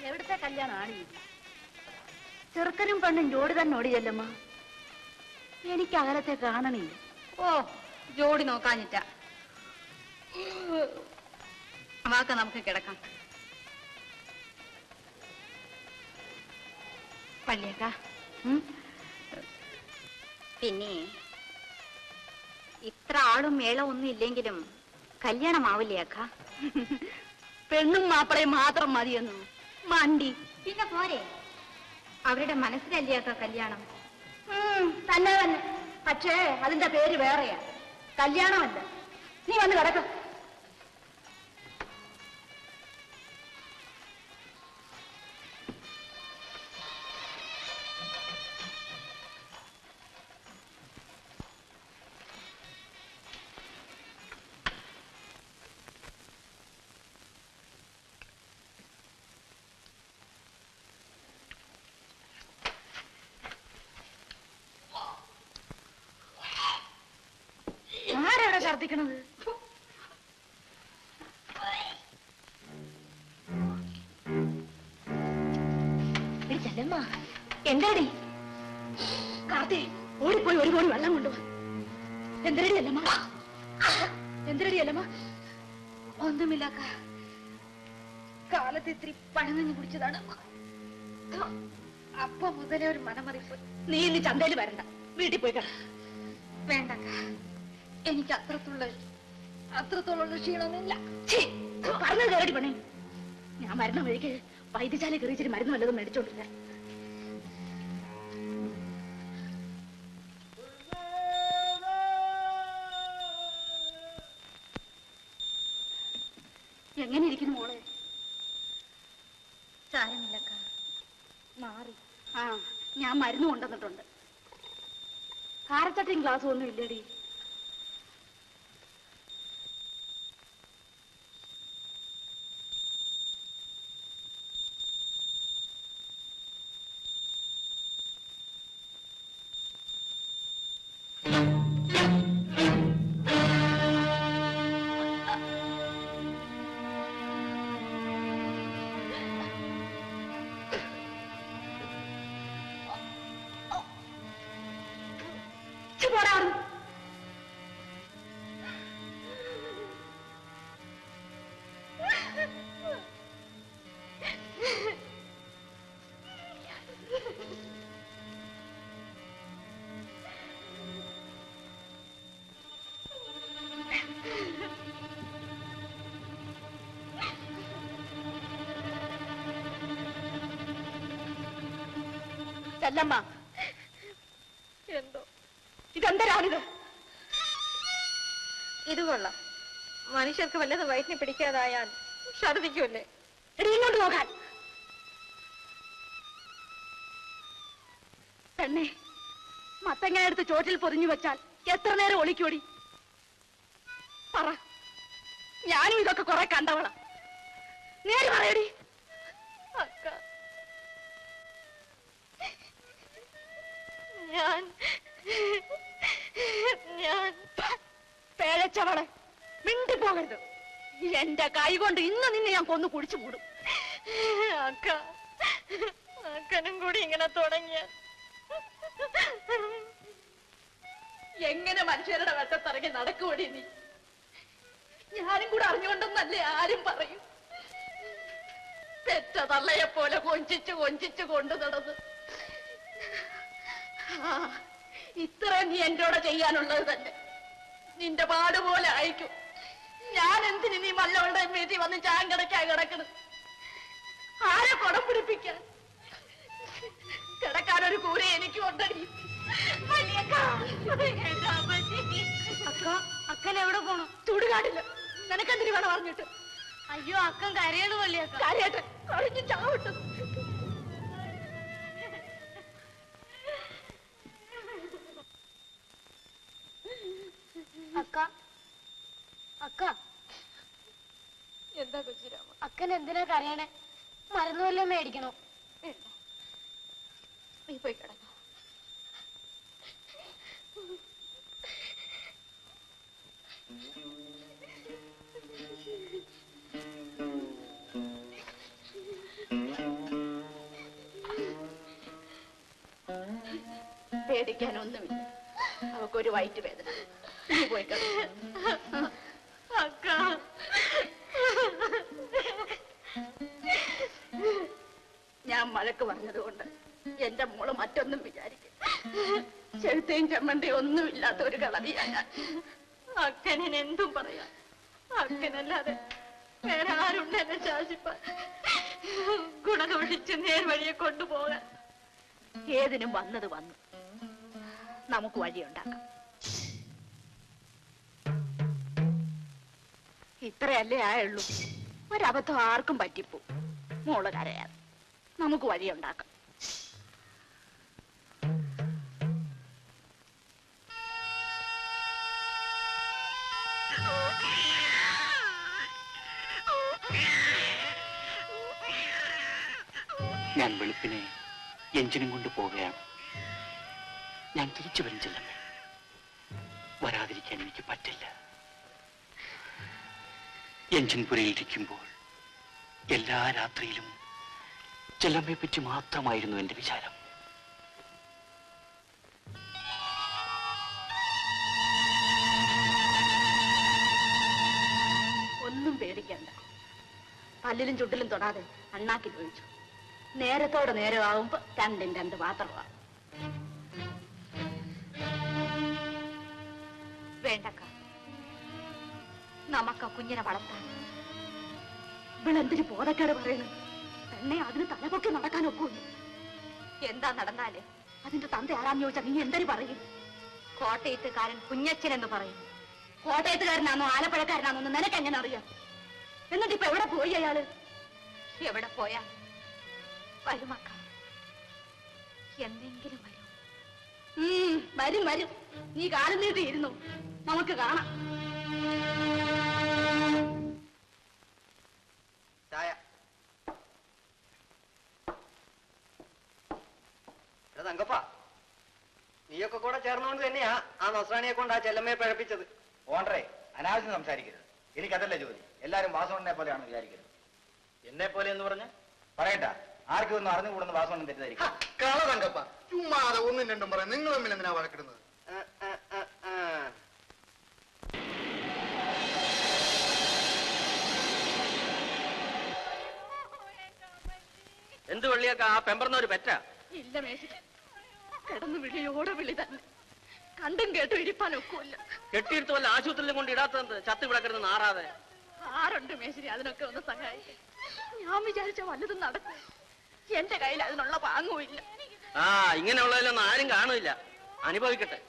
എവിടുത്തെ കല്യാണമാണ് ചെറുക്കനും പെണ്ണും ജോഡി തന്നെ ഓടിയല്ലമ്മ. എനിക്ക് അകലത്തെ കാണണേ. ഓ, ജോഡി നോക്കാഞ്ഞിട്ട വാക്ക നമുക്ക് കിടക്കാം. പള്ളിയക്ക, പിന്നെ ഇത്ര ആളും മേളവും ഒന്നും ഇല്ലെങ്കിലും കല്യാണമാവില്ലേ അക്ക? പെണ്ണും മാപ്പിളയും മാത്രം മതിയെന്നു മണ്ടി. പിന്നെ പോരെ, അവരുടെ മനസ്സിലല്ലേ അക്ക കല്യാണം? തന്നെ തന്നെ. പക്ഷേ അതിന്റെ പേര് വേറെയാ, കല്യാണമല്ല. നീ വന്ന് കിടക്ക. ആരാണ് ഛർദിക്കണത്? ചെല്ലമ്മ, എന്താടി? കാർത്തി, ഓടിപ്പോയി ഒരു കോടി വെള്ളം കൊണ്ടുപോയി. എന്തരടി അല്ലമ്മ? എന്തരടി അല്ലമ്മ? ഒന്നുമില്ല, കാലത്ത് ഇത്തിരി പഴങ്ങഞ്ഞു കുടിച്ചതാണ്. അപ്പൊ മുതലേ ഒരു മനമറിപ്പ്. നീ ഇന്ന് ചന്തയിൽ വരണ്ട, വീട്ടിൽ പോയി കട. വേണ്ട, എനിക്ക് അത്രത്തോളം ക്ഷീണമൊന്നുമില്ല. പറഞ്ഞത് കേരടി പണി. ഞാൻ മരുന്ന് വഴിക്ക് വൈദ്യശാല കയറിച്ചിട്ട് മരുന്ന് വല്ലതും മേടിച്ചോണ്ടില്ല. എങ്ങനെ ഇരിക്കുന്നു മോളെ? സാരമില്ലക്ക, മാറി. ആ, ഞാൻ മരുന്ന് കൊണ്ടുവന്നിട്ടുണ്ട്. കാരച്ചട്ടയും ഗ്ലാസ്സും ഒന്നും ഇല്ലേടി? ചെല്ലമ്മ, എന്തോ ഇതെന്തരാണിത്? ഇത് കൊള്ളാം. മനുഷ്യർക്ക് വല്ലതും വയറ്റിനെ പിടിക്കാതായാൽ ഛർദിക്കൂല്ലേ? ഇങ്ങോട്ട് നോക്കാൻ. പെണ്ണെ, മത്തങ്ങ എടുത്ത് ചോട്ടിൽ പൊതിഞ്ഞു വെച്ചാൽ എത്ര നേരം ഒളിക്കോടി? പറ. ഞാനും ഇതൊക്കെ കുറെ കണ്ടവളാ. നേര് പറയടി. അക്ക, ഞാൻ പേഴച്ചവളെ, മിണ്ടിപ്പോകരുത്. എന്റെ കൈ കൊണ്ട് ഇന്ന് നിന്നെ ഞാൻ കൊന്നു കുടിച്ചു മൂടും. അക്ക, അക്കനും കൂടി ഇങ്ങനെ തുടങ്ങിയ എങ്ങനെ മനുഷ്യരുടെ വെട്ടത്തിറങ്ങി നടക്കുവടി നീ? ഞാനും കൂടെ അറിഞ്ഞുകൊണ്ടെന്നല്ലേ ആരും പറയും. പെറ്റ തള്ളയെ പോലെ കൊഞ്ചിച്ചു കൊണ്ടു നടന്ന് ഇത്ര നീ എന്നോട് ചെയ്യാനുള്ളത് തന്നെ. നിന്റെ പാടുപോലെ അയക്കും. ഞാൻ എന്തിന് നീ മല്ലവളുടെ വീട്ടിൽ വന്ന് ചാങ്കടക്കായി കിടക്കണം? ആരെ കുടം പിടിപ്പിക്കാൻ? കിടക്കാനൊരു കൂര എനിക്കും ഉണ്ടടി. അക്ക, അക്കൻ എവിടെ പോണു? ചൂടുകാട്ടില്ല. നിനക്കെന്തിനു വേണം പറഞ്ഞിട്ട്? അയ്യോ, അക്കൻ കരയണു വല്യക്ക. കാര്യായിട്ട് കഴിഞ്ഞു ചാവിട്ടു. അക്ക, അക്ക, എന്താ കൊച്ചിരാമ? അക്കൻ എന്തിനാ കരയണേ? മരുന്ന് വല്ലതും മേടിക്കണോ? നീ പോയി കിടന്നു. പേടിക്കാനൊന്നുമില്ല. അവക്കൊരു വയറ്റ് വേദന. നീ പോയി കിടക്ക്. അക്ക, ഞാൻ വഴക്ക് പറഞ്ഞതുകൊണ്ട് എന്റെ മോള് മറ്റൊന്നും വിചാരിക്കും. ചെഴുത്തയും ചമ്മണ്ടയും ഒന്നുമില്ലാത്ത ഒരു കളവിയായ അക്കനെ എന്തും പറയാം. അക്കനല്ലാതെ വേറെ ആരുണ്ട് എന്നെ ശാസിപ്പാൻ, ഗുണദോഷിച്ച് നേർവഴിയെ കൊണ്ടുപോകാൻ? ഏതിനും വന്നത് വന്നു. നമുക്ക് വഴിയുണ്ടാക്കാം. ഇത്രയല്ലേ ആയുള്ളൂ. ഒരബദ്ധം ആർക്കും പറ്റിപ്പോ. മോള് കരയാതെ നമുക്ക് വഴിയുണ്ടാക്കാം. ഞാൻ വെളുപ്പിനെ എഞ്ചിനും കൊണ്ട് പോവുകയാണ്. ഞാൻ തിരിച്ചു വരും ചെല്ലമ്മേ. വരാതിരിക്കാൻ എനിക്ക് പറ്റില്ല. എഞ്ചിൻ പുരയിലിരിക്കുമ്പോൾ എല്ലാ രാത്രിയിലും ചെല്ലമ്മയെ പറ്റി മാത്രമായിരുന്നു എന്റെ വിചാരം. ഒന്നും പേടിക്കണ്ട. പല്ലിലും ചുട്ടിലും തൊടാതെ അണ്ണാക്കിൽ ഒഴിച്ചു. നേരത്തോടെ നേരമാകുമ്പോ രണ്ടും രണ്ട് പാത്രമാകും. വേണ്ടക്ക, നമുക്ക് ആ കുഞ്ഞിനെ വളർത്താൻ. ഇവളെന്തിന് ബോധക്കേട് പറയുന്നു? പെണ്ണെ അതിന് തലപൊക്കി നടക്കാനൊക്കുള്ളൂ. എന്താ നടന്നാല്? അതിന്റെ തന്ത ആരാന്ന് ചോദിച്ചാൽ നീ എന്തിനു പറയും? കോട്ടയത്തുകാരൻ കുഞ്ഞച്ചൻ എന്ന് പറയും. കോട്ടയത്തുകാരനാണോ ആലപ്പുഴക്കാരനാണോ എന്ന് നിനക്ക് എങ്ങനെ അറിയാം? എന്നിട്ട് ഇപ്പൊ എവിടെ പോയി അയാള്? എവിടെ പോയാ വരുമക്ക, എന്തെങ്കിലും വരും. വരും വരും. നീ കാലം നീട്ടിയിരുന്നു. നമുക്ക് കാണാം. തങ്കപ്പ, നീയൊക്കെ കൂടെ ചേർന്നുകൊണ്ട് തന്നെയാ ആ നസ്രാണിയെ കൊണ്ട് ആ ചെല്ലമ്മയെ പിഴപ്പിച്ചത്. ഓണ്ടറേ, അനാവശ്യം സംസാരിക്കരുത്. എനിക്കതല്ല ജോലി. എല്ലാരും വാസവണ്ണനെ പോലെയാണ് വിചാരിക്കരുത്. എന്നെ പോലെ എന്ന് പറഞ്ഞ പറയണ്ട. ആർക്കും ഒന്നും അറിഞ്ഞുകൂടുന്ന വാസവണ്ണൻ തെറ്റിദ്ധരിക്കും. കള തങ്കപ്പ, ചുമ്മാതെ ഒന്നും രണ്ടും പറയാം. നിങ്ങൾ തമ്മിൽ എന്തിനാ വഴക്കിടുന്നത്? എന്ത് വെള്ളിയൊക്കെ ആ പെമ്പറന്ന ഒരു പെറ്റ? ഇല്ല മേശ, കിടന്നു വിളിയോടെ വിളി തന്നെ. കണ്ടും കേട്ടും ഇരിപ്പാൻ ഒക്കുമില്ല. കെട്ടിയെടുത്ത് വല്ല ആശുപത്രിയിലും കൊണ്ട് ഇടാത്തത് ചത്ത് ഇവിടെ കിടന്ന് നാറാതെ. ആരുണ്ട് മേശരി അതിനൊക്കെ ഒന്ന് സഹായിക്കും? ഞാൻ വിചാരിച്ച വല്ലതും നടക്കും. എന്റെ കയ്യിൽ അതിനുള്ള പാങ്ങുമില്ല. ആ, ഇങ്ങനെയുള്ളതിലൊന്നും ആരും കാണില്ല. അനുഭവിക്കട്ടെ.